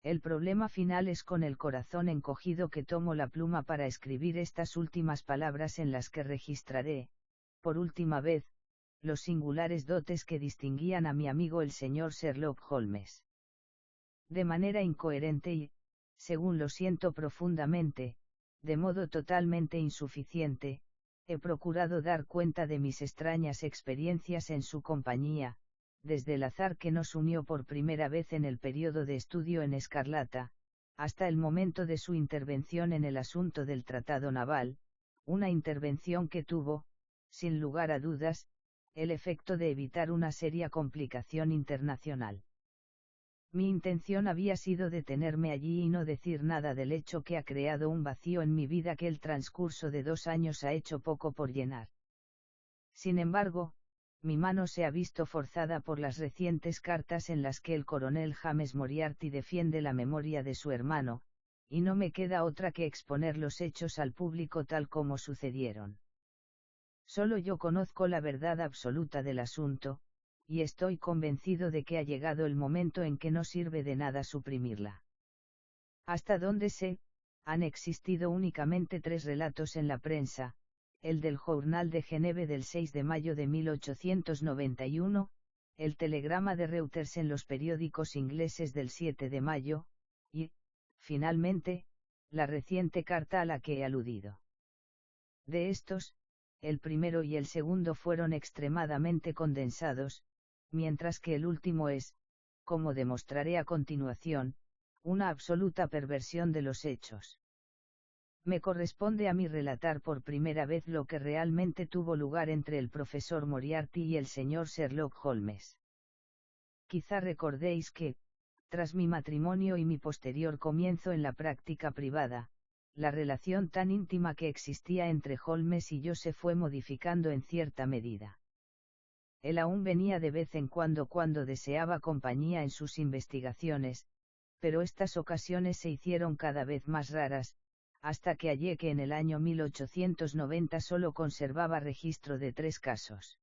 El problema final es con el corazón encogido que tomo la pluma para escribir estas últimas palabras en las que registraré, por última vez, los singulares dotes que distinguían a mi amigo el señor Sherlock Holmes. De manera incoherente y, según lo siento profundamente, de modo totalmente insuficiente, he procurado dar cuenta de mis extrañas experiencias en su compañía, desde el azar que nos unió por primera vez en el período de estudio en Escarlata, hasta el momento de su intervención en el asunto del tratado naval, una intervención que tuvo, sin lugar a dudas, el efecto de evitar una seria complicación internacional. Mi intención había sido detenerme allí y no decir nada del hecho que ha creado un vacío en mi vida que el transcurso de 2 años ha hecho poco por llenar. Sin embargo, mi mano se ha visto forzada por las recientes cartas en las que el coronel James Moriarty defiende la memoria de su hermano, y no me queda otra que exponer los hechos al público tal como sucedieron. Solo yo conozco la verdad absoluta del asunto, y estoy convencido de que ha llegado el momento en que no sirve de nada suprimirla. Hasta donde sé, han existido únicamente 3 relatos en la prensa: el del Journal de Geneve del 6 de mayo de 1891, el telegrama de Reuters en los periódicos ingleses del 7 de mayo, y, finalmente, la reciente carta a la que he aludido. De estos, el primero y el segundo fueron extremadamente condensados, mientras que el último es, como demostraré a continuación, una absoluta perversión de los hechos. Me corresponde a mí relatar por primera vez lo que realmente tuvo lugar entre el profesor Moriarty y el señor Sherlock Holmes. Quizá recordéis que, tras mi matrimonio y mi posterior comienzo en la práctica privada, la relación tan íntima que existía entre Holmes y yo se fue modificando en cierta medida. Él aún venía de vez en cuando deseaba compañía en sus investigaciones, pero estas ocasiones se hicieron cada vez más raras, hasta que hallé que en el año 1890 solo conservaba registro de 3 casos.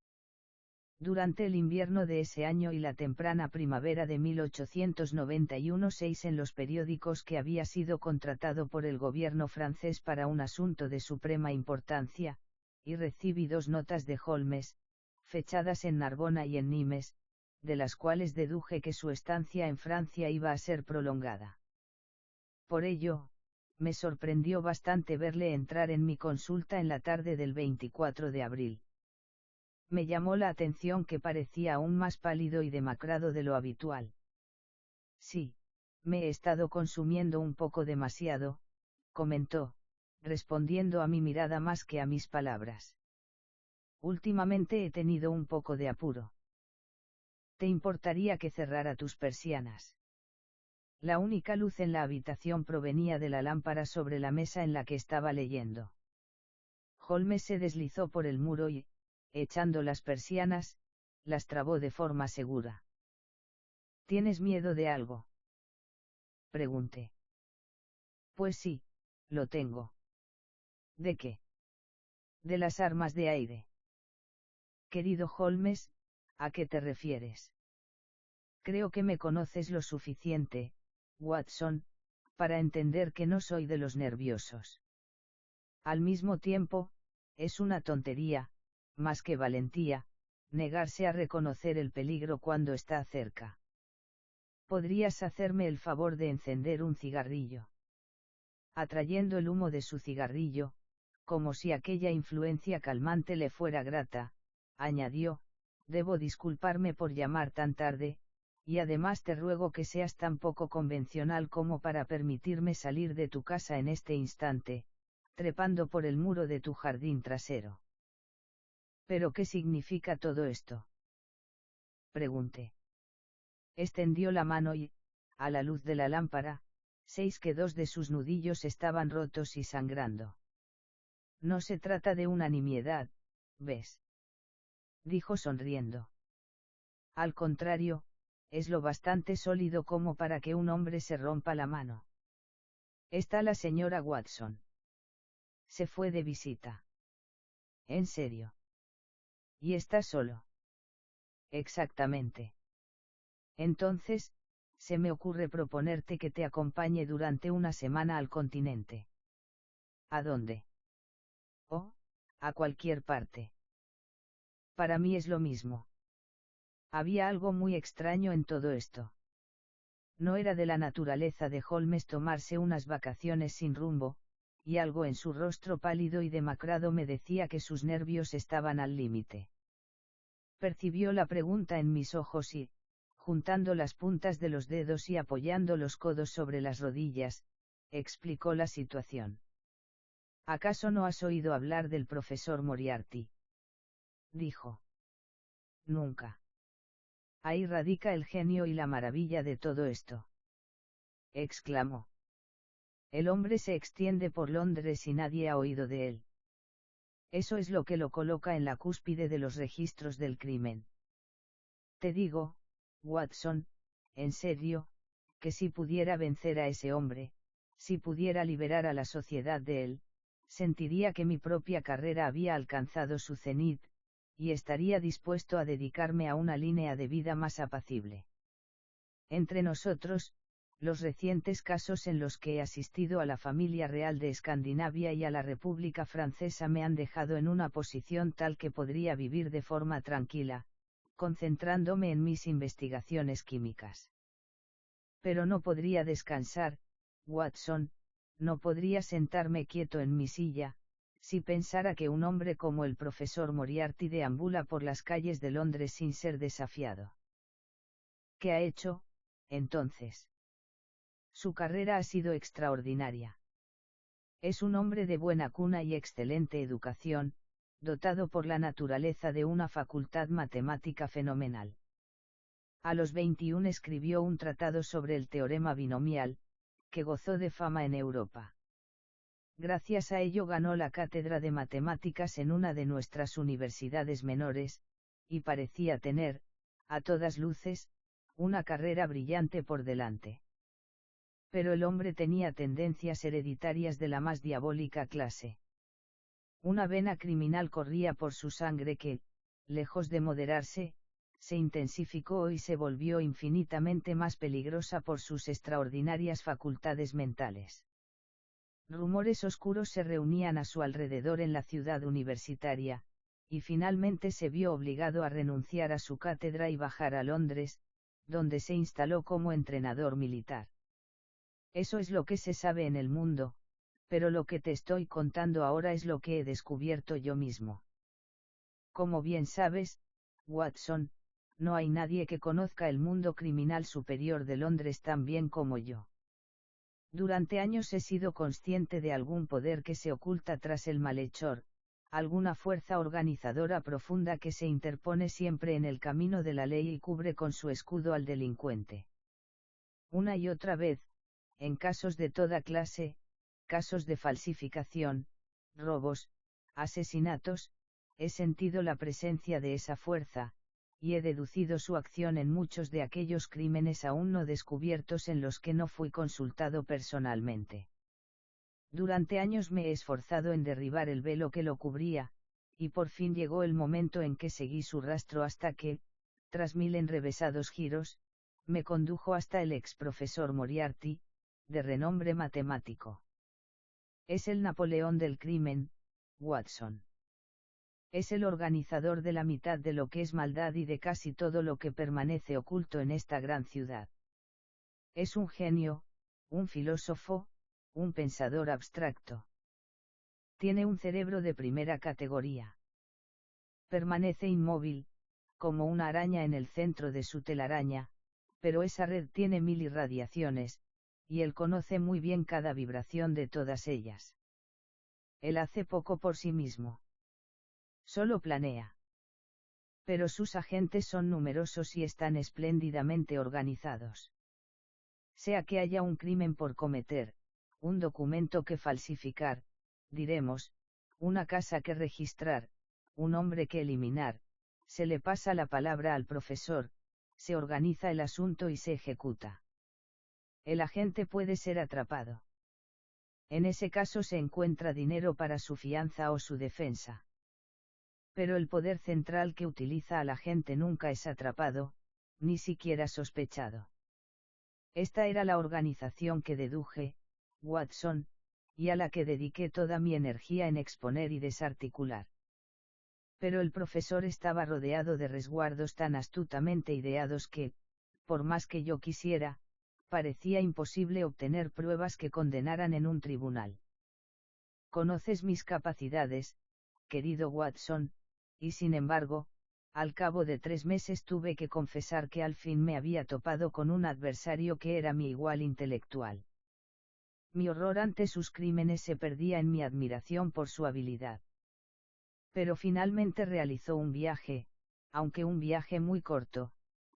Durante el invierno de ese año y la temprana primavera de 1891 en los periódicos que había sido contratado por el gobierno francés para un asunto de suprema importancia, y recibí 2 notas de Holmes, fechadas en Narbona y en Nimes, de las cuales deduje que su estancia en Francia iba a ser prolongada. Por ello, me sorprendió bastante verle entrar en mi consulta en la tarde del 24 de abril. Me llamó la atención que parecía aún más pálido y demacrado de lo habitual. Sí, me he estado consumiendo un poco demasiado, comentó, respondiendo a mi mirada más que a mis palabras. Últimamente he tenido un poco de apuro. ¿Te importaría que cerrara tus persianas? La única luz en la habitación provenía de la lámpara sobre la mesa en la que estaba leyendo. Holmes se deslizó por el muro y, echando las persianas, las trabó de forma segura. ¿Tienes miedo de algo?, pregunté. Pues sí, lo tengo. ¿De qué? De las armas de aire. Querido Holmes, ¿a qué te refieres? Creo que me conoces lo suficiente, Watson, para entender que no soy de los nerviosos. Al mismo tiempo, es una tontería, más que valentía, negarse a reconocer el peligro cuando está cerca. ¿Podrías hacerme el favor de encender un cigarrillo? Atrayendo el humo de su cigarrillo, como si aquella influencia calmante le fuera grata, añadió: debo disculparme por llamar tan tarde, y además te ruego que seas tan poco convencional como para permitirme salir de tu casa en este instante, trepando por el muro de tu jardín trasero. ¿Pero qué significa todo esto?, pregunté. Extendió la mano y, a la luz de la lámpara, que 2 de sus nudillos estaban rotos y sangrando. No se trata de una nimiedad, ¿ves?, dijo sonriendo. Al contrario, es lo bastante sólido como para que un hombre se rompa la mano. Está la señora Watson. Se fue de visita. ¿En serio? ¿Y está solo? Exactamente. Entonces, se me ocurre proponerte que te acompañe durante una semana al continente. ¿A dónde? Oh, a cualquier parte. Para mí es lo mismo. Había algo muy extraño en todo esto. No era de la naturaleza de Holmes tomarse unas vacaciones sin rumbo, y algo en su rostro pálido y demacrado me decía que sus nervios estaban al límite. Percibió la pregunta en mis ojos y, juntando las puntas de los dedos y apoyando los codos sobre las rodillas, explicó la situación. ¿Acaso no has oído hablar del profesor Moriarty? Dijo. Nunca. Ahí radica el genio y la maravilla de todo esto. Exclamó. El hombre se extiende por Londres y nadie ha oído de él. Eso es lo que lo coloca en la cúspide de los registros del crimen. Te digo, Watson, en serio, que si pudiera vencer a ese hombre, si pudiera liberar a la sociedad de él, sentiría que mi propia carrera había alcanzado su cenit, y estaría dispuesto a dedicarme a una línea de vida más apacible. Entre nosotros, los recientes casos en los que he asistido a la familia real de Escandinavia y a la República Francesa me han dejado en una posición tal que podría vivir de forma tranquila, concentrándome en mis investigaciones químicas. Pero no podría descansar, Watson, no podría sentarme quieto en mi silla, si pensara que un hombre como el profesor Moriarty deambula por las calles de Londres sin ser desafiado. ¿Qué ha hecho, entonces? Su carrera ha sido extraordinaria. Es un hombre de buena cuna y excelente educación, dotado por la naturaleza de una facultad matemática fenomenal. A los 21 escribió un tratado sobre el teorema binomial, que gozó de fama en Europa. Gracias a ello ganó la cátedra de matemáticas en una de nuestras universidades menores, y parecía tener, a todas luces, una carrera brillante por delante. Pero el hombre tenía tendencias hereditarias de la más diabólica clase. Una vena criminal corría por su sangre que, lejos de moderarse, se intensificó y se volvió infinitamente más peligrosa por sus extraordinarias facultades mentales. Rumores oscuros se reunían a su alrededor en la ciudad universitaria, y finalmente se vio obligado a renunciar a su cátedra y bajar a Londres, donde se instaló como entrenador militar. Eso es lo que se sabe en el mundo, pero lo que te estoy contando ahora es lo que he descubierto yo mismo. Como bien sabes, Watson, no hay nadie que conozca el mundo criminal superior de Londres tan bien como yo. Durante años he sido consciente de algún poder que se oculta tras el malhechor, alguna fuerza organizadora profunda que se interpone siempre en el camino de la ley y cubre con su escudo al delincuente. Una y otra vez, en casos de toda clase, casos de falsificación, robos, asesinatos, he sentido la presencia de esa fuerza, y he deducido su acción en muchos de aquellos crímenes aún no descubiertos en los que no fui consultado personalmente. Durante años me he esforzado en derribar el velo que lo cubría, y por fin llegó el momento en que seguí su rastro hasta que, tras 1000 enrevesados giros, me condujo hasta el ex profesor Moriarty, de renombre matemático. Es el Napoleón del crimen, Watson. Es el organizador de la mitad de lo que es maldad y de casi todo lo que permanece oculto en esta gran ciudad. Es un genio, un filósofo, un pensador abstracto. Tiene un cerebro de primera categoría. Permanece inmóvil, como una araña en el centro de su telaraña, pero esa red tiene 1000 irradiaciones, y él conoce muy bien cada vibración de todas ellas. Él hace poco por sí mismo. Solo planea. Pero sus agentes son numerosos y están espléndidamente organizados. Sea que haya un crimen por cometer, un documento que falsificar, diremos, una casa que registrar, un hombre que eliminar, se le pasa la palabra al profesor, se organiza el asunto y se ejecuta. El agente puede ser atrapado. En ese caso se encuentra dinero para su fianza o su defensa. Pero el poder central que utiliza al agente nunca es atrapado, ni siquiera sospechado. Esta era la organización que deduje, Watson, y a la que dediqué toda mi energía en exponer y desarticular. Pero el profesor estaba rodeado de resguardos tan astutamente ideados que, por más que yo quisiera, parecía imposible obtener pruebas que condenaran en un tribunal. Conoces mis capacidades, querido Watson, y sin embargo, al cabo de 3 meses tuve que confesar que al fin me había topado con un adversario que era mi igual intelectual. Mi horror ante sus crímenes se perdía en mi admiración por su habilidad. Pero finalmente realizó un viaje, aunque un viaje muy corto,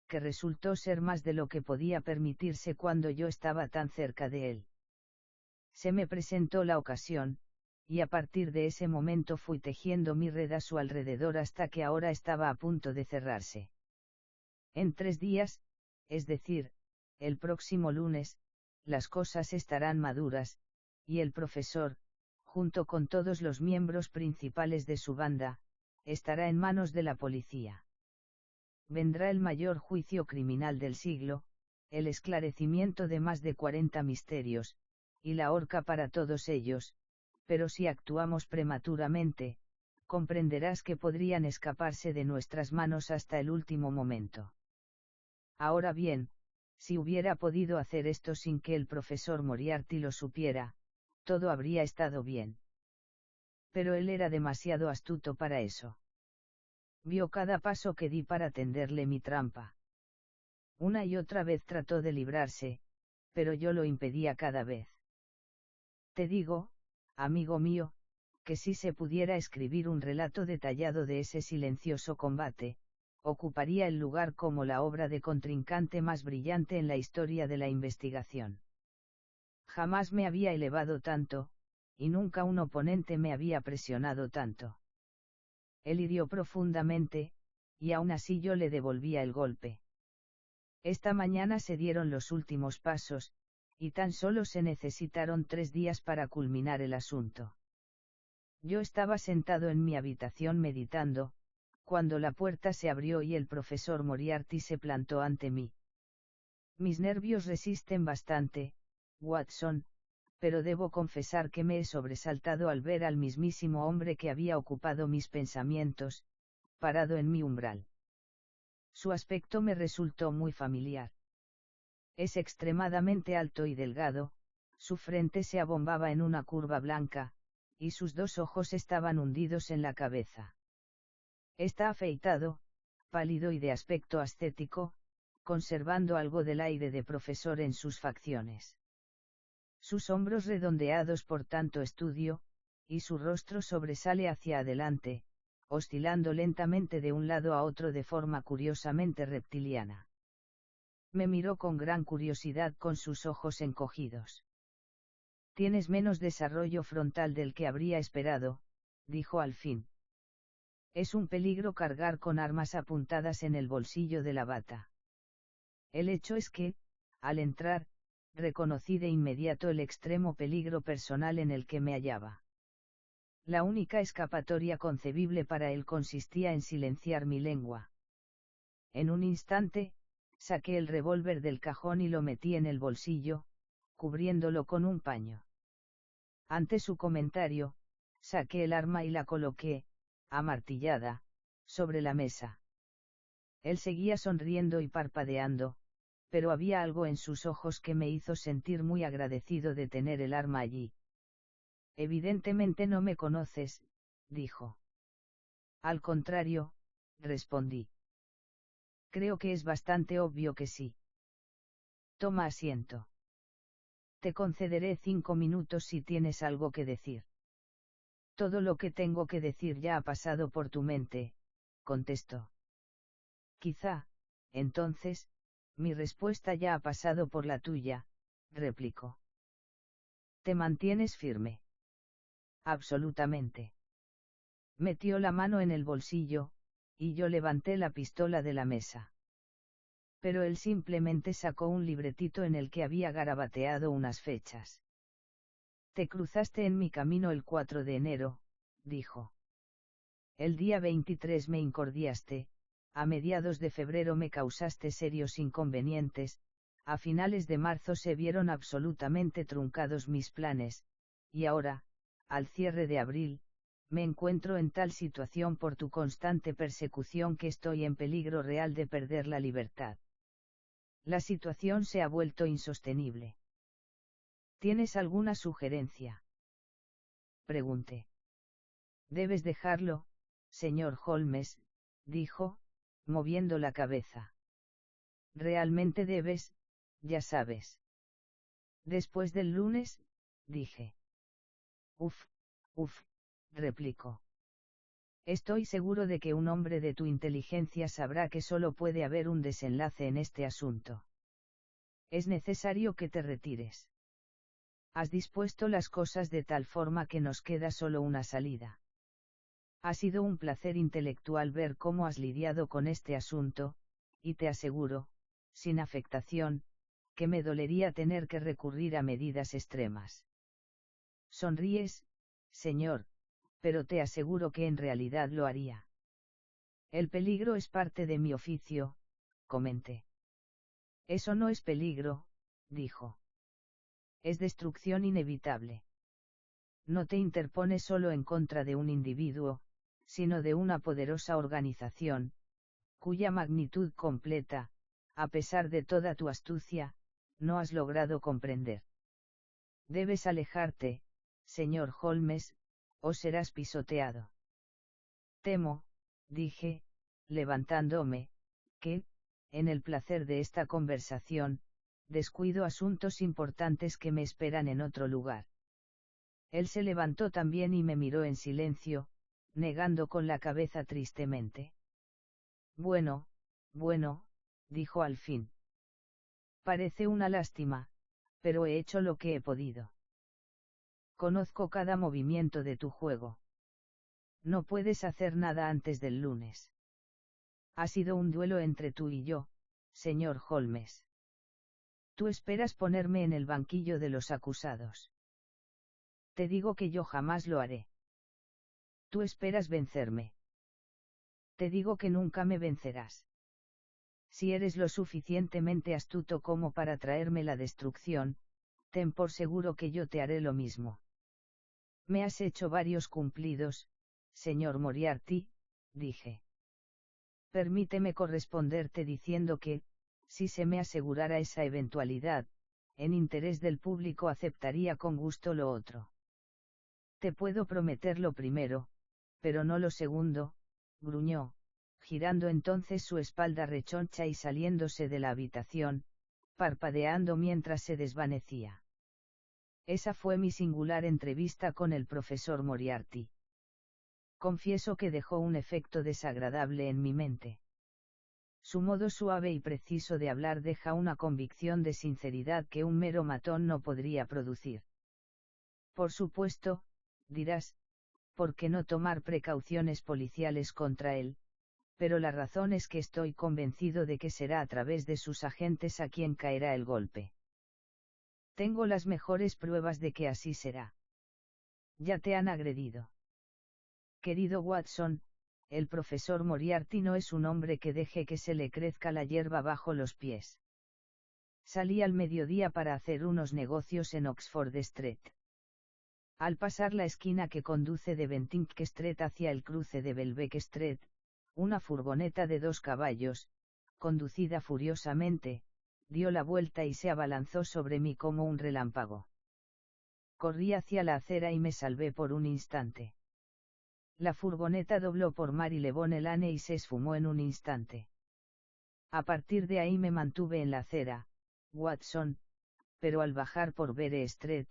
que resultó ser más de lo que podía permitirse cuando yo estaba tan cerca de él. Se me presentó la ocasión, y a partir de ese momento fui tejiendo mi red a su alrededor hasta que ahora estaba a punto de cerrarse. En 3 días, es decir, el próximo lunes, las cosas estarán maduras, y el profesor, junto con todos los miembros principales de su banda, estará en manos de la policía. Vendrá el mayor juicio criminal del siglo, el esclarecimiento de más de 40 misterios, y la horca para todos ellos, pero si actuamos prematuramente, comprenderás que podrían escaparse de nuestras manos hasta el último momento. Ahora bien, si hubiera podido hacer esto sin que el profesor Moriarty lo supiera, todo habría estado bien. Pero él era demasiado astuto para eso. Vio cada paso que di para tenderle mi trampa. Una y otra vez trató de librarse, pero yo lo impedía cada vez. Te digo, amigo mío, que si se pudiera escribir un relato detallado de ese silencioso combate, ocuparía el lugar como la obra de contrincante más brillante en la historia de la investigación. Jamás me había elevado tanto, y nunca un oponente me había presionado tanto. Él hirió profundamente, y aún así yo le devolvía el golpe. Esta mañana se dieron los últimos pasos, y tan solo se necesitaron 3 días para culminar el asunto. Yo estaba sentado en mi habitación meditando, cuando la puerta se abrió y el profesor Moriarty se plantó ante mí. Mis nervios resisten bastante, Watson, pero debo confesar que me he sobresaltado al ver al mismísimo hombre que había ocupado mis pensamientos, parado en mi umbral. Su aspecto me resultó muy familiar. Es extremadamente alto y delgado, su frente se abombaba en una curva blanca, y sus 2 ojos estaban hundidos en la cabeza. Está afeitado, pálido y de aspecto ascético, conservando algo del aire de profesor en sus facciones. Sus hombros redondeados por tanto estudio, y su rostro sobresale hacia adelante, oscilando lentamente de un lado a otro de forma curiosamente reptiliana. Me miró con gran curiosidad con sus ojos encogidos. Tienes menos desarrollo frontal del que habría esperado, dijo al fin. Es un peligro cargar con armas apuntadas en el bolsillo de la bata. El hecho es que, al entrar, reconocí de inmediato el extremo peligro personal en el que me hallaba. La única escapatoria concebible para él consistía en silenciar mi lengua. En un instante, saqué el revólver del cajón y lo metí en el bolsillo, cubriéndolo con un paño. Ante su comentario, saqué el arma y la coloqué, amartillada, sobre la mesa. Él seguía sonriendo y parpadeando, pero había algo en sus ojos que me hizo sentir muy agradecido de tener el arma allí. Evidentemente no me conoces, dijo. Al contrario, respondí. Creo que es bastante obvio que sí. Toma asiento. Te concederé 5 minutos si tienes algo que decir. Todo lo que tengo que decir ya ha pasado por tu mente, contestó. Quizá, entonces, mi respuesta ya ha pasado por la tuya, replicó. ¿Te mantienes firme? Absolutamente. Metió la mano en el bolsillo, y yo levanté la pistola de la mesa. Pero él simplemente sacó un libretito en el que había garabateado unas fechas. Te cruzaste en mi camino el 4 de enero, dijo. El día 23 me incordiaste, a mediados de febrero me causaste serios inconvenientes, a finales de marzo se vieron absolutamente truncados mis planes, y ahora, al cierre de abril, me encuentro en tal situación por tu constante persecución que estoy en peligro real de perder la libertad. La situación se ha vuelto insostenible. ¿Tienes alguna sugerencia? Pregunté. Debes dejarlo, señor Holmes, dijo, moviendo la cabeza. Realmente debes, ya sabes. Después del lunes, dije. Uf, replicó. Estoy seguro de que un hombre de tu inteligencia sabrá que solo puede haber un desenlace en este asunto. Es necesario que te retires. Has dispuesto las cosas de tal forma que nos queda solo una salida. Ha sido un placer intelectual ver cómo has lidiado con este asunto, y te aseguro, sin afectación, que me dolería tener que recurrir a medidas extremas. Sonríes, señor, pero te aseguro que en realidad lo haría. El peligro es parte de mi oficio, comenté. Eso no es peligro, dijo. Es destrucción inevitable. No te interpones solo en contra de un individuo, sino de una poderosa organización, cuya magnitud completa, a pesar de toda tu astucia, no has logrado comprender. Debes alejarte, señor Holmes, o serás pisoteado. Temo, dije, levantándome, que, en el placer de esta conversación, descuido asuntos importantes que me esperan en otro lugar. Él se levantó también y me miró en silencio, negando con la cabeza tristemente. Bueno, dijo al fin. Parece una lástima, pero he hecho lo que he podido. Conozco cada movimiento de tu juego. No puedes hacer nada antes del lunes. Ha sido un duelo entre tú y yo, señor Holmes. Tú esperas ponerme en el banquillo de los acusados. Te digo que yo jamás lo haré. Tú esperas vencerme. Te digo que nunca me vencerás. Si eres lo suficientemente astuto como para traerme la destrucción, ten por seguro que yo te haré lo mismo. Me has hecho varios cumplidos, señor Moriarty, dije. Permíteme corresponderte diciendo que, si se me asegurara esa eventualidad, en interés del público aceptaría con gusto lo otro. Te puedo prometer lo primero, pero no lo segundo, gruñó, girando entonces su espalda rechoncha y saliéndose de la habitación, parpadeando mientras se desvanecía. Esa fue mi singular entrevista con el profesor Moriarty. Confieso que dejó un efecto desagradable en mi mente. Su modo suave y preciso de hablar deja una convicción de sinceridad que un mero matón no podría producir. Por supuesto, dirás, ¿por qué no tomar precauciones policiales contra él? Pero la razón es que estoy convencido de que será a través de sus agentes a quien caerá el golpe. Tengo las mejores pruebas de que así será. Ya te han agredido. Querido Watson, el profesor Moriarty no es un hombre que deje que se le crezca la hierba bajo los pies. Salí al mediodía para hacer unos negocios en Oxford Street. Al pasar la esquina que conduce de Bentinck Street hacia el cruce de Welbeck Street, una furgoneta de 2 caballos, conducida furiosamente, dio la vuelta y se abalanzó sobre mí como un relámpago. Corrí hacia la acera y me salvé por un instante. La furgoneta dobló por Marylebone Lane y se esfumó en un instante. A partir de ahí me mantuve en la acera, Watson, pero al bajar por Vere Street,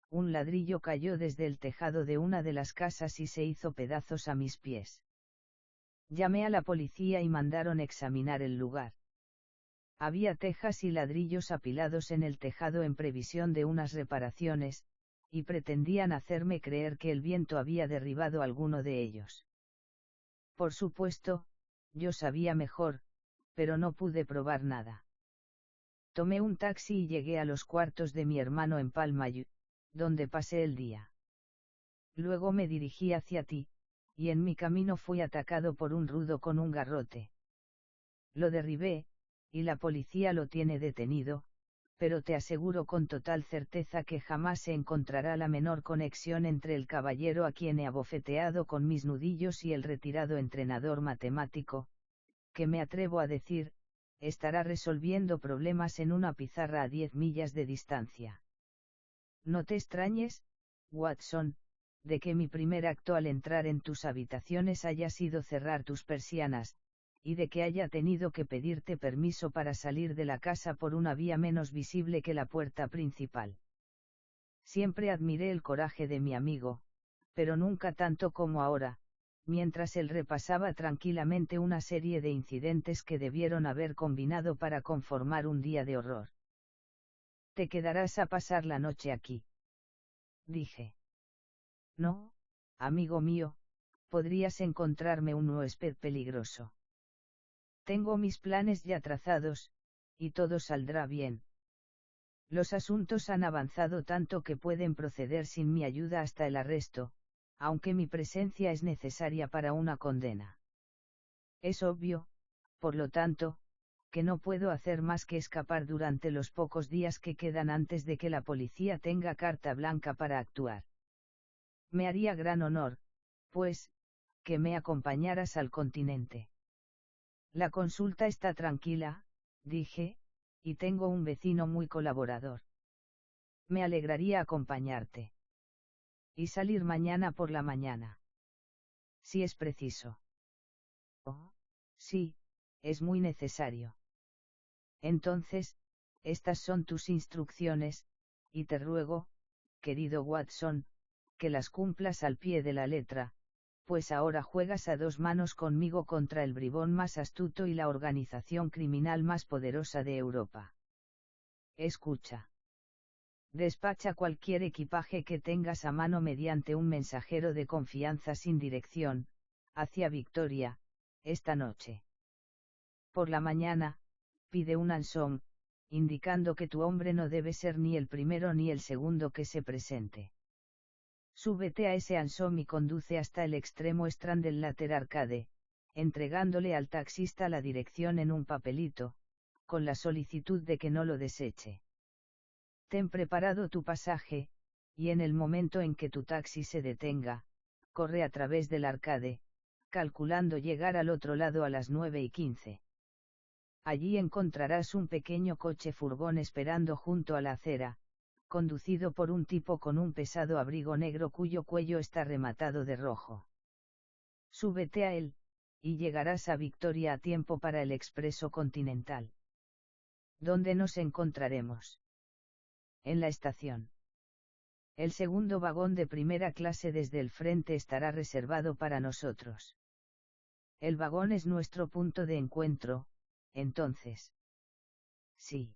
un ladrillo cayó desde el tejado de una de las casas y se hizo pedazos a mis pies. Llamé a la policía y mandaron examinar el lugar. Había tejas y ladrillos apilados en el tejado en previsión de unas reparaciones, y pretendían hacerme creer que el viento había derribado alguno de ellos. Por supuesto, yo sabía mejor, pero no pude probar nada. Tomé un taxi y llegué a los cuartos de mi hermano en Palmayou, donde pasé el día. Luego me dirigí hacia ti, y en mi camino fui atacado por un rudo con un garrote. Lo derribé, y la policía lo tiene detenido, pero te aseguro con total certeza que jamás se encontrará la menor conexión entre el caballero a quien he abofeteado con mis nudillos y el retirado entrenador matemático, que me atrevo a decir, estará resolviendo problemas en una pizarra a 10 millas de distancia. No te extrañes, Watson, de que mi primer acto al entrar en tus habitaciones haya sido cerrar tus persianas, y de que haya tenido que pedirte permiso para salir de la casa por una vía menos visible que la puerta principal. Siempre admiré el coraje de mi amigo, pero nunca tanto como ahora, mientras él repasaba tranquilamente una serie de incidentes que debieron haber combinado para conformar un día de horror. «¿Te quedarás a pasar la noche aquí?», dije. «No, amigo mío, podrías encontrarme un huésped peligroso. Tengo mis planes ya trazados, y todo saldrá bien. Los asuntos han avanzado tanto que pueden proceder sin mi ayuda hasta el arresto, aunque mi presencia es necesaria para una condena. Es obvio, por lo tanto, que no puedo hacer más que escapar durante los pocos días que quedan antes de que la policía tenga carta blanca para actuar. Me haría gran honor, pues, que me acompañaras al continente. La consulta está tranquila», dije, «y tengo un vecino muy colaborador. Me alegraría acompañarte. Y salir mañana por la mañana. Si es preciso». «Oh, sí, es muy necesario». «Entonces, estas son tus instrucciones, y te ruego, querido Watson, que las cumplas al pie de la letra, pues ahora juegas a dos manos conmigo contra el bribón más astuto y la organización criminal más poderosa de Europa. Escucha. Despacha cualquier equipaje que tengas a mano mediante un mensajero de confianza sin dirección, hacia Victoria, esta noche. Por la mañana, pide un hansom, indicando que tu hombre no debe ser ni el primero ni el segundo que se presente. Súbete a ese hansom y conduce hasta el extremo Strand del Later Arcade, entregándole al taxista la dirección en un papelito, con la solicitud de que no lo deseche. Ten preparado tu pasaje, y en el momento en que tu taxi se detenga, corre a través del arcade, calculando llegar al otro lado a las 9:15. Allí encontrarás un pequeño coche furgón esperando junto a la acera, conducido por un tipo con un pesado abrigo negro cuyo cuello está rematado de rojo. Súbete a él, y llegarás a Victoria a tiempo para el expreso continental. ¿Dónde nos encontraremos? En la estación. El segundo vagón de primera clase desde el frente estará reservado para nosotros. El vagón es nuestro punto de encuentro, entonces. Sí.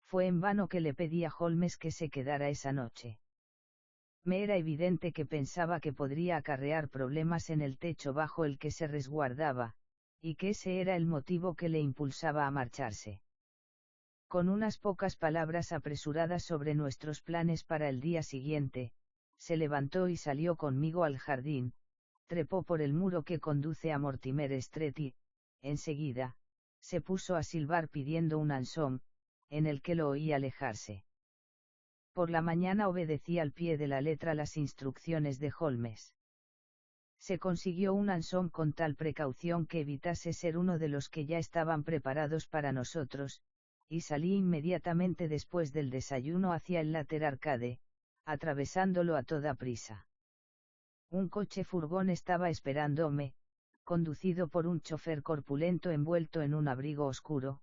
Fue en vano que le pedí a Holmes que se quedara esa noche. Me era evidente que pensaba que podría acarrear problemas en el techo bajo el que se resguardaba, y que ese era el motivo que le impulsaba a marcharse. Con unas pocas palabras apresuradas sobre nuestros planes para el día siguiente, se levantó y salió conmigo al jardín, trepó por el muro que conduce a Mortimer Street y, enseguida, se puso a silbar pidiendo un hansom, en el que lo oí alejarse. Por la mañana obedecí al pie de la letra las instrucciones de Holmes. Se consiguió un hansom con tal precaución que evitase ser uno de los que ya estaban preparados para nosotros, y salí inmediatamente después del desayuno hacia el Later Arcade, atravesándolo a toda prisa. Un coche furgón estaba esperándome, conducido por un chofer corpulento envuelto en un abrigo oscuro,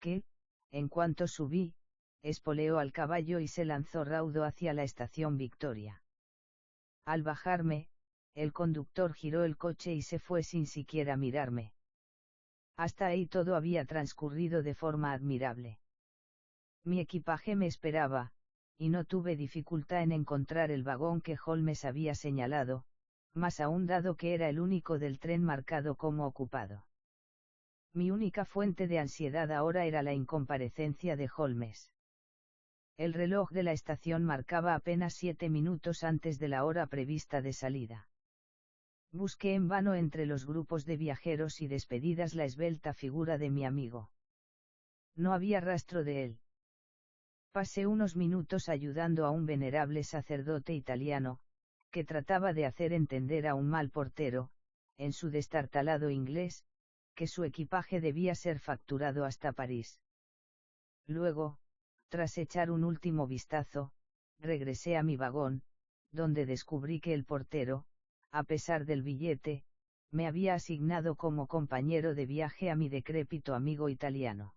que, en cuanto subí, espoleó al caballo y se lanzó raudo hacia la estación Victoria. Al bajarme, el conductor giró el coche y se fue sin siquiera mirarme. Hasta ahí todo había transcurrido de forma admirable. Mi equipaje me esperaba, y no tuve dificultad en encontrar el vagón que Holmes había señalado, más aún dado que era el único del tren marcado como ocupado. Mi única fuente de ansiedad ahora era la incomparecencia de Holmes. El reloj de la estación marcaba apenas 7 minutos antes de la hora prevista de salida. Busqué en vano entre los grupos de viajeros y despedidas la esbelta figura de mi amigo. No había rastro de él. Pasé unos minutos ayudando a un venerable sacerdote italiano, que trataba de hacer entender a un mal portero, en su destartalado inglés, que su equipaje debía ser facturado hasta París. Luego, tras echar un último vistazo, regresé a mi vagón, donde descubrí que el portero, a pesar del billete, me había asignado como compañero de viaje a mi decrépito amigo italiano.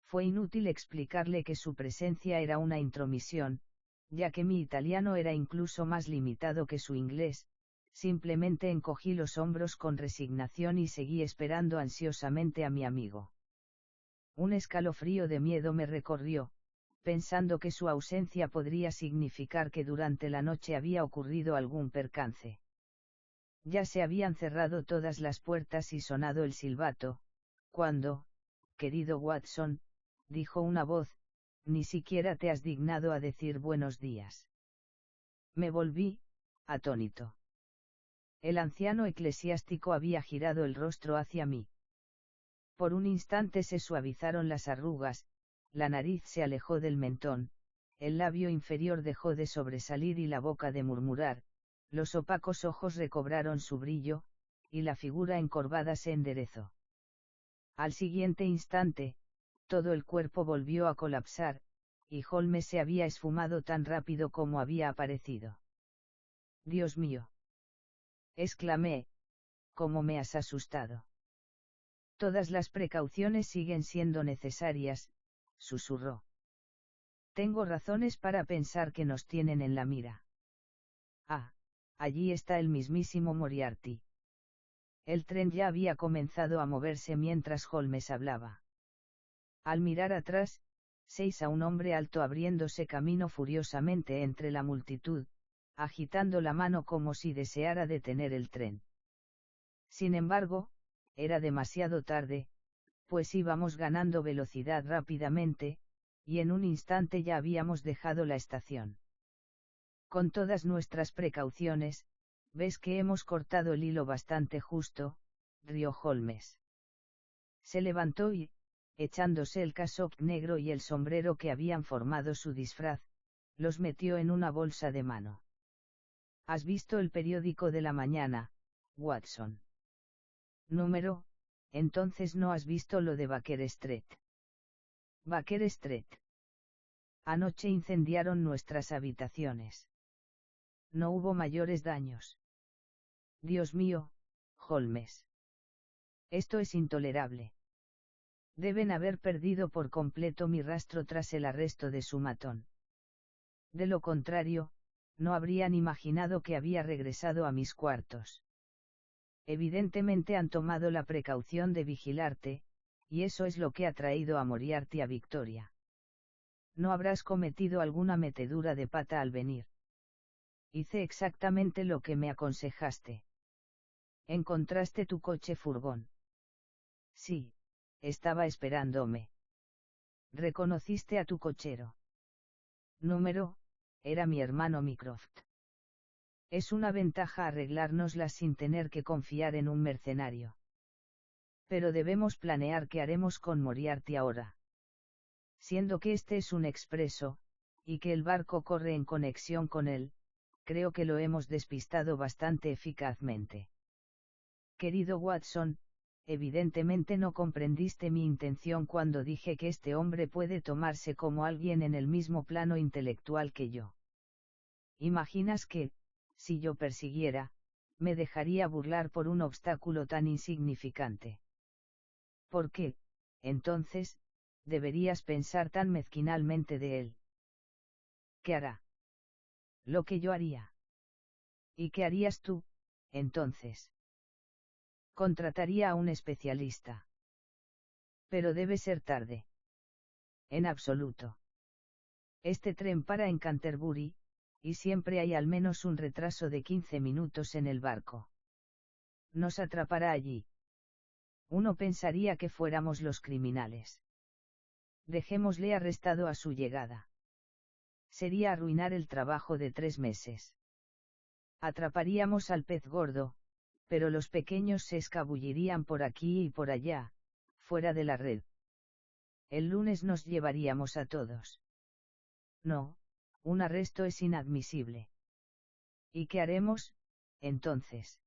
Fue inútil explicarle que su presencia era una intromisión, ya que mi italiano era incluso más limitado que su inglés. Simplemente encogí los hombros con resignación y seguí esperando ansiosamente a mi amigo. Un escalofrío de miedo me recorrió, pensando que su ausencia podría significar que durante la noche había ocurrido algún percance. Ya se habían cerrado todas las puertas y sonado el silbato, cuando, querido Watson, dijo una voz, ni siquiera te has dignado a decir buenos días. Me volví, atónito. El anciano eclesiástico había girado el rostro hacia mí. Por un instante se suavizaron las arrugas, la nariz se alejó del mentón, el labio inferior dejó de sobresalir y la boca de murmurar, los opacos ojos recobraron su brillo, y la figura encorvada se enderezó. Al siguiente instante, todo el cuerpo volvió a colapsar, y Holmes se había esfumado tan rápido como había aparecido. Dios mío. Exclamé, ¿cómo me has asustado? Todas las precauciones siguen siendo necesarias, susurró. Tengo razones para pensar que nos tienen en la mira. Ah, allí está el mismísimo Moriarty. El tren ya había comenzado a moverse mientras Holmes hablaba. Al mirar atrás, seis a un hombre alto abriéndose camino furiosamente entre la multitud, agitando la mano como si deseara detener el tren. Sin embargo, era demasiado tarde, pues íbamos ganando velocidad rápidamente, y en un instante ya habíamos dejado la estación. Con todas nuestras precauciones, ves que hemos cortado el hilo bastante justo, rió Holmes. Se levantó y, echándose el casco negro y el sombrero que habían formado su disfraz, los metió en una bolsa de mano. ¿Has visto el periódico de la mañana, Watson? Número, entonces no has visto lo de Baker Street. Baker Street. Anoche incendiaron nuestras habitaciones. No hubo mayores daños. Dios mío, Holmes. Esto es intolerable. Deben haber perdido por completo mi rastro tras el arresto de su matón. De lo contrario, no habrían imaginado que había regresado a mis cuartos. Evidentemente han tomado la precaución de vigilarte, y eso es lo que ha traído a Moriarty a Victoria. No habrás cometido alguna metedura de pata al venir. Hice exactamente lo que me aconsejaste. ¿Encontraste tu coche furgón? Sí, estaba esperándome. ¿Reconociste a tu cochero? Número, era mi hermano Mycroft. Es una ventaja arreglárnoslas sin tener que confiar en un mercenario. Pero debemos planear qué haremos con Moriarty ahora. Siendo que este es un expreso, y que el barco corre en conexión con él, creo que lo hemos despistado bastante eficazmente. Querido Watson, evidentemente no comprendiste mi intención cuando dije que este hombre puede tomarse como alguien en el mismo plano intelectual que yo. ¿Imaginas que, si yo persiguiera, me dejaría burlar por un obstáculo tan insignificante? ¿Por qué, entonces, deberías pensar tan mezquinalmente de él? ¿Qué hará? Lo que yo haría. ¿Y qué harías tú, entonces? Contrataría a un especialista. Pero debe ser tarde. En absoluto. Este tren para en Canterbury, y siempre hay al menos un retraso de 15 minutos en el barco. Nos atrapará allí. Uno pensaría que fuéramos los criminales. Dejémosle arrestado a su llegada. Sería arruinar el trabajo de 3 meses. Atraparíamos al pez gordo, pero los pequeños se escabullirían por aquí y por allá, fuera de la red. El lunes nos llevaríamos a todos. No, un arresto es inadmisible. ¿Y qué haremos, entonces?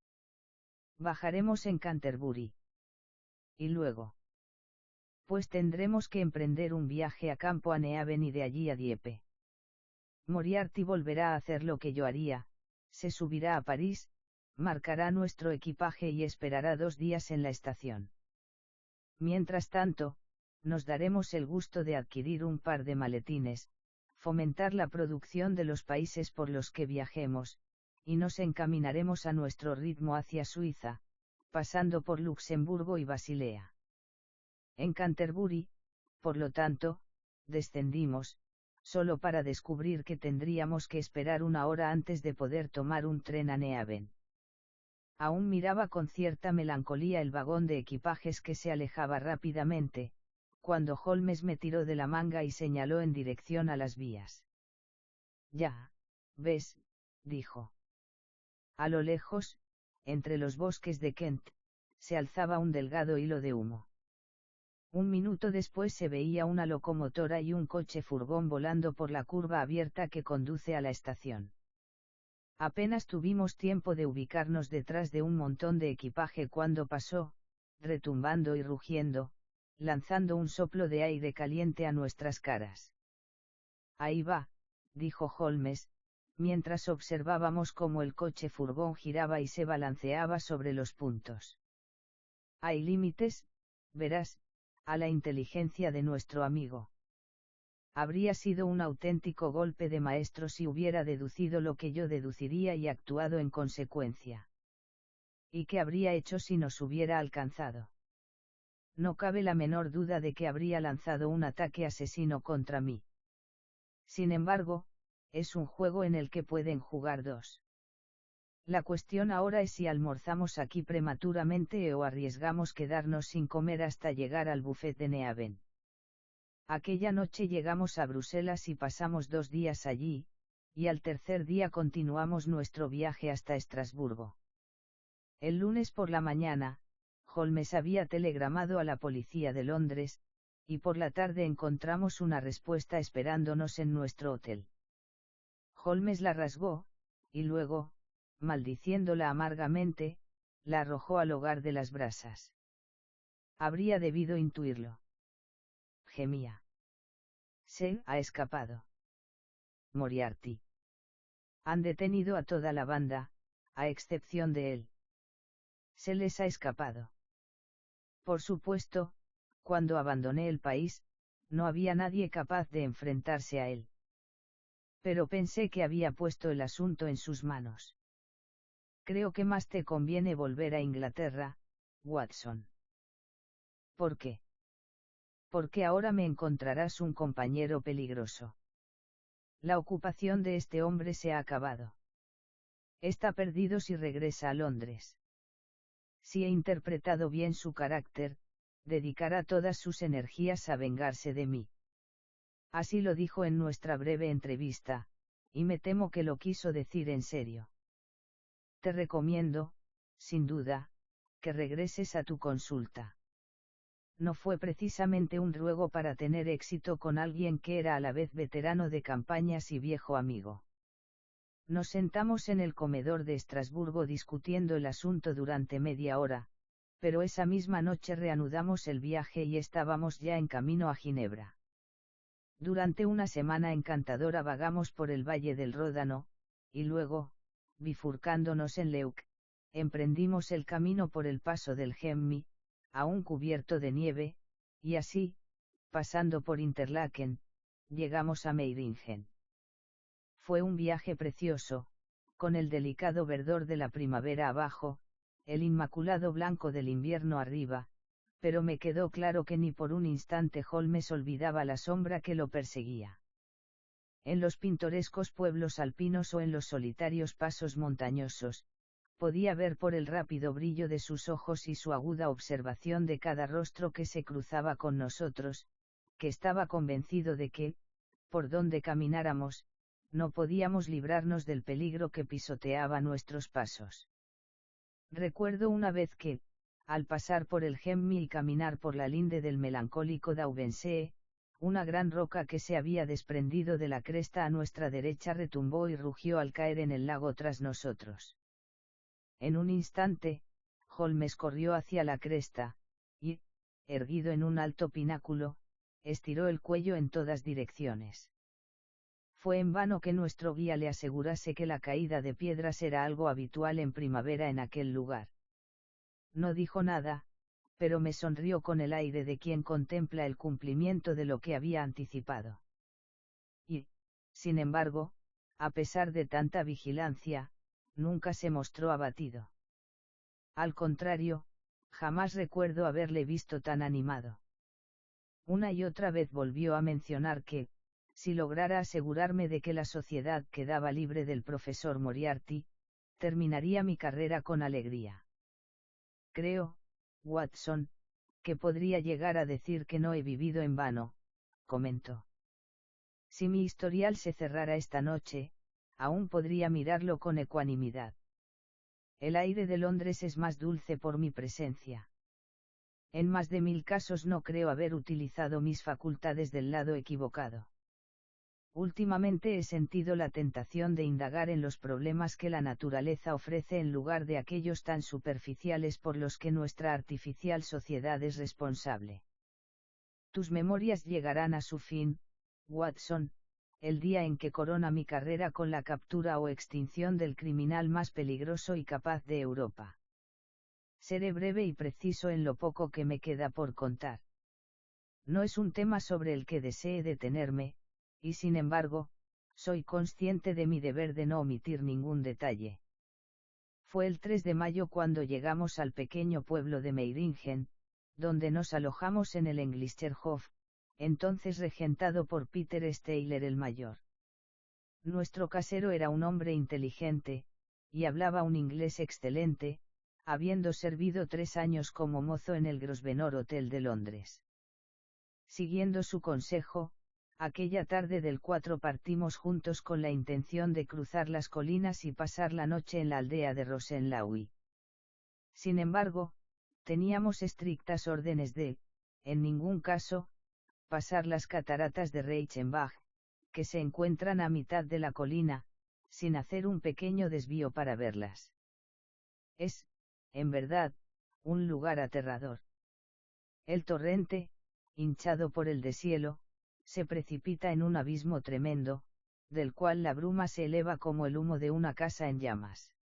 Bajaremos en Canterbury. ¿Y luego? Pues tendremos que emprender un viaje a Campo a Neaven y de allí a Dieppe. Moriarty volverá a hacer lo que yo haría, se subirá a París, marcará nuestro equipaje y esperará 2 días en la estación. Mientras tanto, nos daremos el gusto de adquirir un par de maletines, fomentar la producción de los países por los que viajemos, y nos encaminaremos a nuestro ritmo hacia Suiza, pasando por Luxemburgo y Basilea. En Canterbury, por lo tanto, descendimos, solo para descubrir que tendríamos que esperar 1 hora antes de poder tomar un tren a Neaven. Aún miraba con cierta melancolía el vagón de equipajes que se alejaba rápidamente, cuando Holmes me tiró de la manga y señaló en dirección a las vías. Ya, ves, dijo. A lo lejos, entre los bosques de Kent, se alzaba un delgado hilo de humo. 1 minuto después se veía una locomotora y un coche furgón volando por la curva abierta que conduce a la estación. Apenas tuvimos tiempo de ubicarnos detrás de un montón de equipaje cuando pasó, retumbando y rugiendo, lanzando un soplo de aire caliente a nuestras caras. Ahí va, dijo Holmes, mientras observábamos cómo el coche furgón giraba y se balanceaba sobre los puntos. Hay límites, verás, a la inteligencia de nuestro amigo. Habría sido un auténtico golpe de maestro si hubiera deducido lo que yo deduciría y actuado en consecuencia. ¿Y qué habría hecho si nos hubiera alcanzado? No cabe la menor duda de que habría lanzado un ataque asesino contra mí. Sin embargo, es un juego en el que pueden jugar dos. La cuestión ahora es si almorzamos aquí prematuramente o arriesgamos quedarnos sin comer hasta llegar al buffet de Neaven. Aquella noche llegamos a Bruselas y pasamos 2 días allí, y al tercer día continuamos nuestro viaje hasta Estrasburgo. El lunes por la mañana, Holmes había telegramado a la policía de Londres, y por la tarde encontramos una respuesta esperándonos en nuestro hotel. Holmes la rasgó, y luego, maldiciéndola amargamente, la arrojó al hogar de las brasas. Habría debido intuirlo. Gemía. Se ha escapado. Moriarty. Han detenido a toda la banda, a excepción de él. Se les ha escapado. Por supuesto, cuando abandoné el país, no había nadie capaz de enfrentarse a él. Pero pensé que había puesto el asunto en sus manos. Creo que más te conviene volver a Inglaterra, Watson. ¿Por qué? Porque ahora me encontrarás un compañero peligroso. La ocupación de este hombre se ha acabado. Está perdido si regresa a Londres. Si he interpretado bien su carácter, dedicará todas sus energías a vengarse de mí. Así lo dijo en nuestra breve entrevista, y me temo que lo quiso decir en serio. Te recomiendo, sin duda, que regreses a tu consulta. No fue precisamente un ruego para tener éxito con alguien que era a la vez veterano de campañas y viejo amigo. Nos sentamos en el comedor de Estrasburgo discutiendo el asunto durante media hora, pero esa misma noche reanudamos el viaje y estábamos ya en camino a Ginebra. Durante una semana encantadora vagamos por el Valle del Ródano, y luego, bifurcándonos en Leuc, emprendimos el camino por el paso del Gemmi, aún cubierto de nieve, y así, pasando por Interlaken, llegamos a Meiringen. Fue un viaje precioso, con el delicado verdor de la primavera abajo, el inmaculado blanco del invierno arriba, pero me quedó claro que ni por un instante Holmes olvidaba la sombra que lo perseguía. En los pintorescos pueblos alpinos o en los solitarios pasos montañosos, podía ver por el rápido brillo de sus ojos y su aguda observación de cada rostro que se cruzaba con nosotros, que estaba convencido de que, por donde camináramos, no podíamos librarnos del peligro que pisoteaba nuestros pasos. Recuerdo una vez que, al pasar por el Gemmi y caminar por la linde del melancólico Daubense, Una gran roca que se había desprendido de la cresta a nuestra derecha retumbó y rugió al caer en el lago tras nosotros. En un instante, Holmes corrió hacia la cresta, y, erguido en un alto pináculo, estiró el cuello en todas direcciones. Fue en vano que nuestro guía le asegurase que la caída de piedras era algo habitual en primavera en aquel lugar. No dijo nada, pero me sonrió con el aire de quien contempla el cumplimiento de lo que había anticipado. Y, sin embargo, a pesar de tanta vigilancia, nunca se mostró abatido. Al contrario, jamás recuerdo haberle visto tan animado. Una y otra vez volvió a mencionar que, si lograra asegurarme de que la sociedad quedaba libre del profesor Moriarty, terminaría mi carrera con alegría. Creo, Watson, que podría llegar a decir que no he vivido en vano, comentó. Si mi historial se cerrara esta noche, aún podría mirarlo con ecuanimidad. El aire de Londres es más dulce por mi presencia. En más de 1000 casos no creo haber utilizado mis facultades del lado equivocado. Últimamente he sentido la tentación de indagar en los problemas que la naturaleza ofrece en lugar de aquellos tan superficiales por los que nuestra artificial sociedad es responsable. Tus memorias llegarán a su fin, Watson, el día en que corona mi carrera con la captura o extinción del criminal más peligroso y capaz de Europa. Seré breve y preciso en lo poco que me queda por contar. No es un tema sobre el que desee detenerme, y sin embargo, soy consciente de mi deber de no omitir ningún detalle. Fue el 3 de mayo cuando llegamos al pequeño pueblo de Meiringen, donde nos alojamos en el Englischerhof, entonces regentado por Peter Steyler el mayor. Nuestro casero era un hombre inteligente, y hablaba un inglés excelente, habiendo servido 3 años como mozo en el Grosvenor Hotel de Londres. Siguiendo su consejo, aquella tarde del 4 partimos juntos con la intención de cruzar las colinas y pasar la noche en la aldea de Rosenlaui. Sin embargo, teníamos estrictas órdenes de, en ningún caso, pasar las cataratas de Reichenbach, que se encuentran a mitad de la colina, sin hacer un pequeño desvío para verlas. Es, en verdad, un lugar aterrador. El torrente, hinchado por el deshielo, se precipita en un abismo tremendo, del cual la bruma se eleva como el humo de una casa en llamas.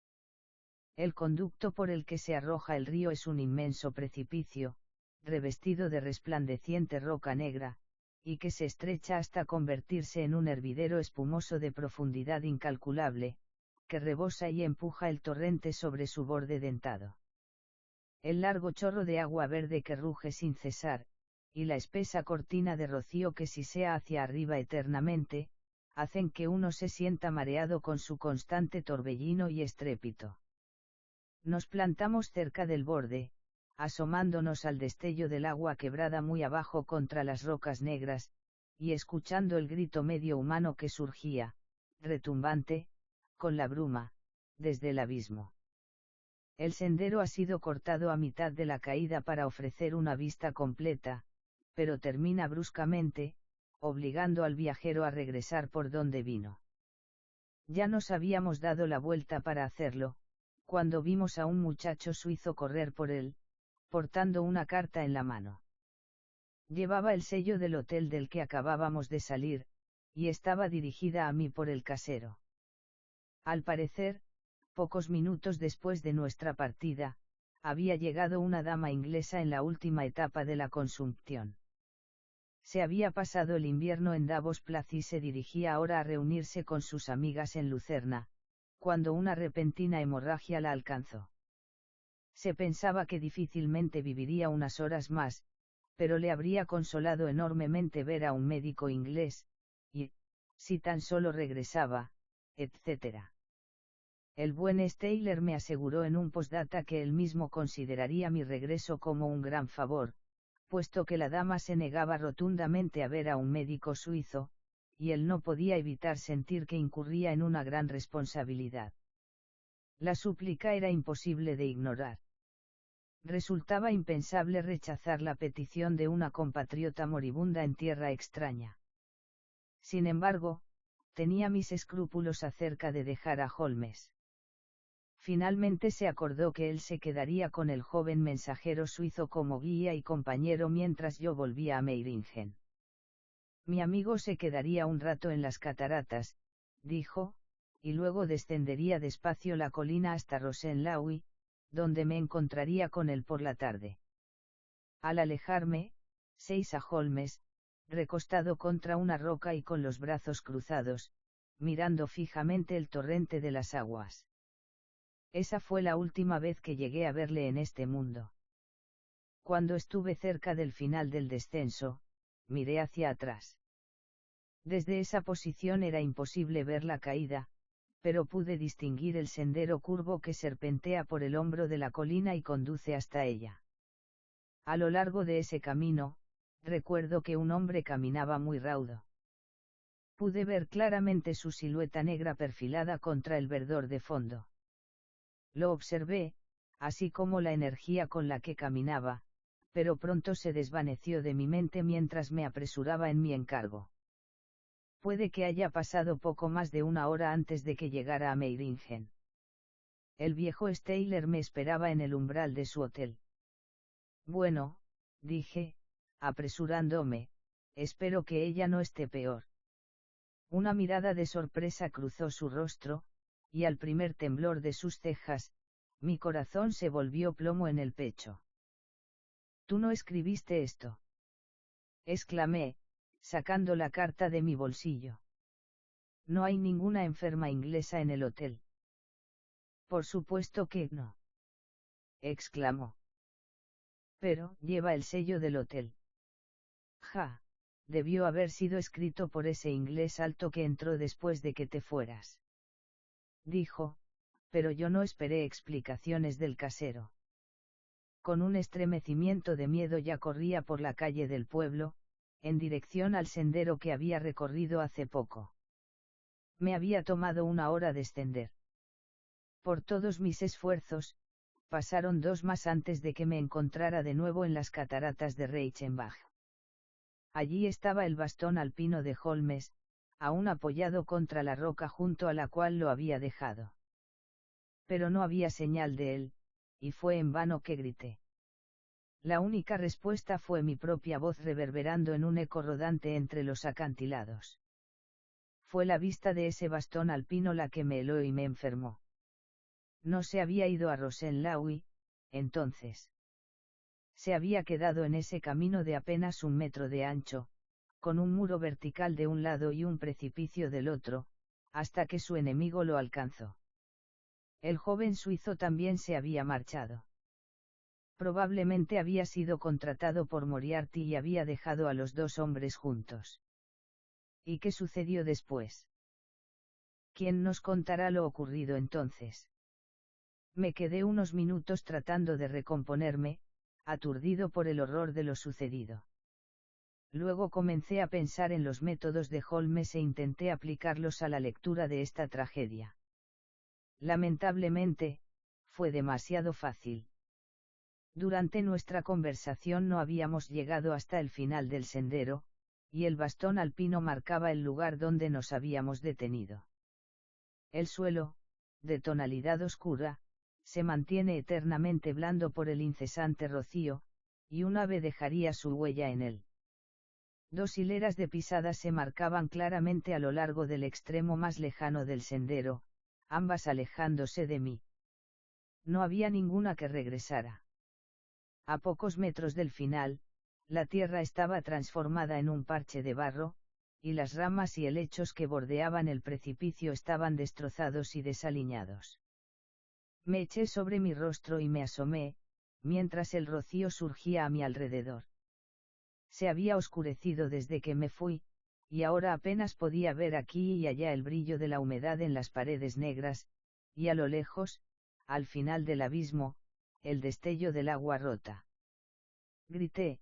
El conducto por el que se arroja el río es un inmenso precipicio, revestido de resplandeciente roca negra, y que se estrecha hasta convertirse en un hervidero espumoso de profundidad incalculable, que rebosa y empuja el torrente sobre su borde dentado. El largo chorro de agua verde que ruge sin cesar, y la espesa cortina de rocío que sisea hacia arriba eternamente, hacen que uno se sienta mareado con su constante torbellino y estrépito. Nos plantamos cerca del borde, asomándonos al destello del agua quebrada muy abajo contra las rocas negras, y escuchando el grito medio humano que surgía, retumbante, con la bruma, desde el abismo. El sendero ha sido cortado a mitad de la caída para ofrecer una vista completa, pero termina bruscamente, obligando al viajero a regresar por donde vino. Ya nos habíamos dado la vuelta para hacerlo, cuando vimos a un muchacho suizo correr por él, portando una carta en la mano. Llevaba el sello del hotel del que acabábamos de salir, y estaba dirigida a mí por el casero. Al parecer, pocos minutos después de nuestra partida, había llegado una dama inglesa en la última etapa de la consumpción. Se había pasado el invierno en Davos Place y se dirigía ahora a reunirse con sus amigas en Lucerna, cuando una repentina hemorragia la alcanzó. Se pensaba que difícilmente viviría unas horas más, pero le habría consolado enormemente ver a un médico inglés, y, si tan solo regresaba, etc. El buen Steyler me aseguró en un postdata que él mismo consideraría mi regreso como un gran favor, puesto que la dama se negaba rotundamente a ver a un médico suizo, y él no podía evitar sentir que incurría en una gran responsabilidad. La súplica era imposible de ignorar. Resultaba impensable rechazar la petición de una compatriota moribunda en tierra extraña. Sin embargo, tenía mis escrúpulos acerca de dejar a Holmes. Finalmente se acordó que él se quedaría con el joven mensajero suizo como guía y compañero mientras yo volvía a Meiringen. Mi amigo se quedaría un rato en las cataratas, dijo, y luego descendería despacio la colina hasta Rosenlaui, donde me encontraría con él por la tarde. Al alejarme, seis a Holmes, recostado contra una roca y con los brazos cruzados, mirando fijamente el torrente de las aguas. Esa fue la última vez que llegué a verle en este mundo. Cuando estuve cerca del final del descenso, miré hacia atrás. Desde esa posición era imposible ver la caída, pero pude distinguir el sendero curvo que serpentea por el hombro de la colina y conduce hasta ella. A lo largo de ese camino, recuerdo que un hombre caminaba muy raudo. Pude ver claramente su silueta negra perfilada contra el verdor de fondo. Lo observé, así como la energía con la que caminaba, pero pronto se desvaneció de mi mente mientras me apresuraba en mi encargo. Puede que haya pasado poco más de una hora antes de que llegara a Meiringen. El viejo Steyler me esperaba en el umbral de su hotel. Bueno, dije, apresurándome, espero que ella no esté peor. Una mirada de sorpresa cruzó su rostro, y al primer temblor de sus cejas, mi corazón se volvió plomo en el pecho. ¿Tú no escribiste esto?, exclamé, sacando la carta de mi bolsillo. No hay ninguna enferma inglesa en el hotel. Por supuesto que no, exclamó. Pero, lleva el sello del hotel. Ja, debió haber sido escrito por ese inglés alto que entró después de que te fueras. Dijo, pero yo no esperé explicaciones del casero. Con un estremecimiento de miedo ya corría por la calle del pueblo, en dirección al sendero que había recorrido hace poco. Me había tomado una hora descender. Por todos mis esfuerzos, pasaron 2 más antes de que me encontrara de nuevo en las cataratas de Reichenbach. Allí estaba el bastón alpino de Holmes, aún apoyado contra la roca junto a la cual lo había dejado. Pero no había señal de él, y fue en vano que grité. La única respuesta fue mi propia voz reverberando en un eco rodante entre los acantilados. Fue la vista de ese bastón alpino la que me heló y me enfermó. No se había ido a Rosenlaui, entonces. Se había quedado en ese camino de apenas 1 metro de ancho, con un muro vertical de un lado y un precipicio del otro, hasta que su enemigo lo alcanzó. El joven suizo también se había marchado. Probablemente había sido contratado por Moriarty y había dejado a los 2 hombres juntos. ¿Y qué sucedió después? ¿Quién nos contará lo ocurrido entonces? Me quedé unos minutos tratando de recomponerme, aturdido por el horror de lo sucedido. Luego comencé a pensar en los métodos de Holmes e intenté aplicarlos a la lectura de esta tragedia. Lamentablemente, fue demasiado fácil. Durante nuestra conversación no habíamos llegado hasta el final del sendero, y el bastón alpino marcaba el lugar donde nos habíamos detenido. El suelo, de tonalidad oscura, se mantiene eternamente blando por el incesante rocío, y un ave dejaría su huella en él. 2 hileras de pisadas se marcaban claramente a lo largo del extremo más lejano del sendero, ambas alejándose de mí. No había ninguna que regresara. A pocos metros del final, la tierra estaba transformada en un parche de barro, y las ramas y helechos que bordeaban el precipicio estaban destrozados y desaliñados. Me eché sobre mi rostro y me asomé, mientras el rocío surgía a mi alrededor. Se había oscurecido desde que me fui, y ahora apenas podía ver aquí y allá el brillo de la humedad en las paredes negras, y a lo lejos, al final del abismo, el destello del agua rota. Grité,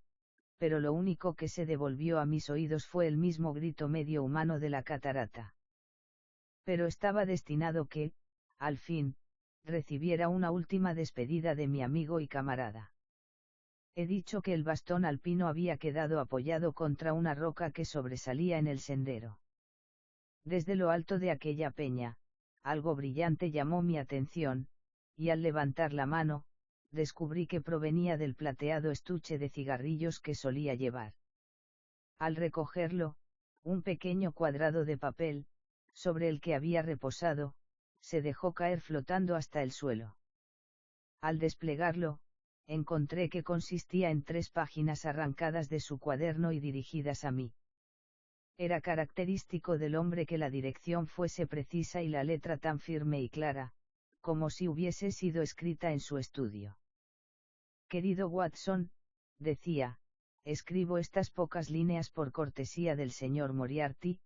pero lo único que se devolvió a mis oídos fue el mismo grito medio humano de la catarata. Pero estaba destinado que, al fin, recibiera una última despedida de mi amigo y camarada. He dicho que el bastón alpino había quedado apoyado contra una roca que sobresalía en el sendero. Desde lo alto de aquella peña, algo brillante llamó mi atención, y al levantar la mano, descubrí que provenía del plateado estuche de cigarrillos que solía llevar. Al recogerlo, un pequeño cuadrado de papel, sobre el que había reposado, se dejó caer flotando hasta el suelo. Al desplegarlo, encontré que consistía en 3 páginas arrancadas de su cuaderno y dirigidas a mí. Era característico del hombre que la dirección fuese precisa y la letra tan firme y clara, como si hubiese sido escrita en su estudio. Querido Watson, decía, escribo estas pocas líneas por cortesía del señor Moriarty,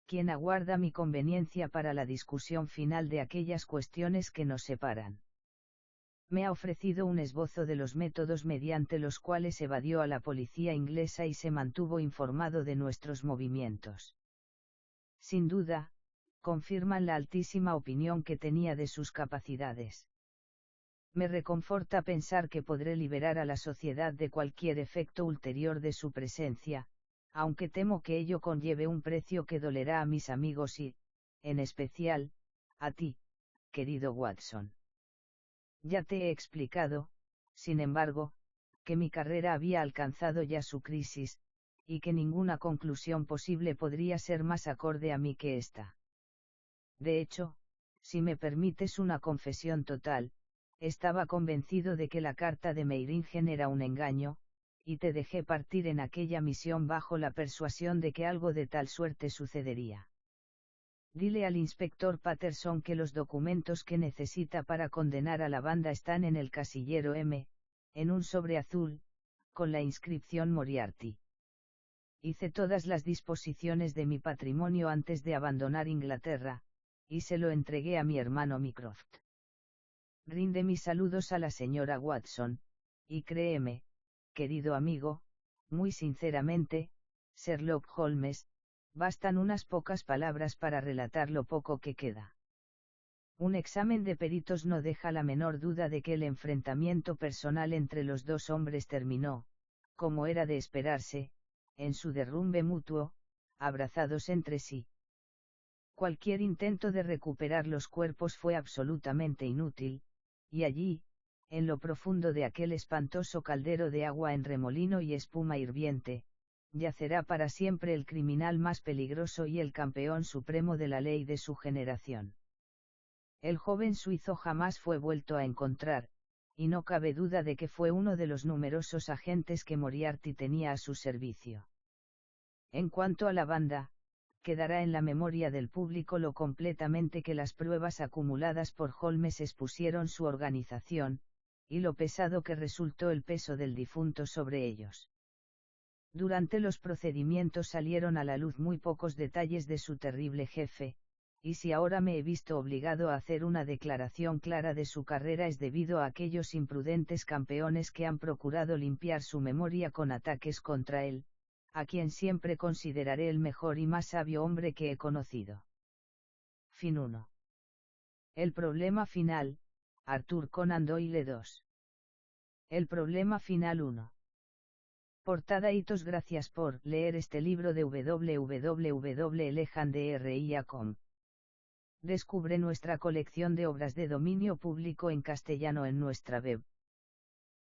quien aguarda mi conveniencia para la discusión final de aquellas cuestiones que nos separan. Me ha ofrecido un esbozo de los métodos mediante los cuales evadió a la policía inglesa y se mantuvo informado de nuestros movimientos. Sin duda, confirman la altísima opinión que tenía de sus capacidades. Me reconforta pensar que podré liberar a la sociedad de cualquier efecto ulterior de su presencia, aunque temo que ello conlleve un precio que dolerá a mis amigos y, en especial, a ti, querido Watson. Ya te he explicado, sin embargo, que mi carrera había alcanzado ya su crisis, y que ninguna conclusión posible podría ser más acorde a mí que esta. De hecho, si me permites una confesión total, estaba convencido de que la carta de Meiringen era un engaño, y te dejé partir en aquella misión bajo la persuasión de que algo de tal suerte sucedería. Dile al inspector Patterson que los documentos que necesita para condenar a la banda están en el casillero M, en un sobre azul, con la inscripción Moriarty. Hice todas las disposiciones de mi patrimonio antes de abandonar Inglaterra, y se lo entregué a mi hermano Mycroft. Rinde mis saludos a la señora Watson, y créeme, querido amigo, muy sinceramente, Sherlock Holmes, bastan unas pocas palabras para relatar lo poco que queda. Un examen de peritos no deja la menor duda de que el enfrentamiento personal entre los dos hombres terminó, como era de esperarse, en su derrumbe mutuo, abrazados entre sí. Cualquier intento de recuperar los cuerpos fue absolutamente inútil, y allí, en lo profundo de aquel espantoso caldero de agua en remolino y espuma hirviente, yacerá para siempre el criminal más peligroso y el campeón supremo de la ley de su generación. El joven suizo jamás fue vuelto a encontrar, y no cabe duda de que fue uno de los numerosos agentes que Moriarty tenía a su servicio. En cuanto a la banda, quedará en la memoria del público lo completamente que las pruebas acumuladas por Holmes expusieron su organización, y lo pesado que resultó el peso del difunto sobre ellos. Durante los procedimientos salieron a la luz muy pocos detalles de su terrible jefe, y si ahora me he visto obligado a hacer una declaración clara de su carrera es debido a aquellos imprudentes campeones que han procurado limpiar su memoria con ataques contra él, a quien siempre consideraré el mejor y más sabio hombre que he conocido. Fin 1. El problema final, Arthur Conan Doyle 2. El problema final 1. Portada hitos. Gracias por leer este libro de www.legendria.com. Descubre nuestra colección de obras de dominio público en castellano en nuestra web.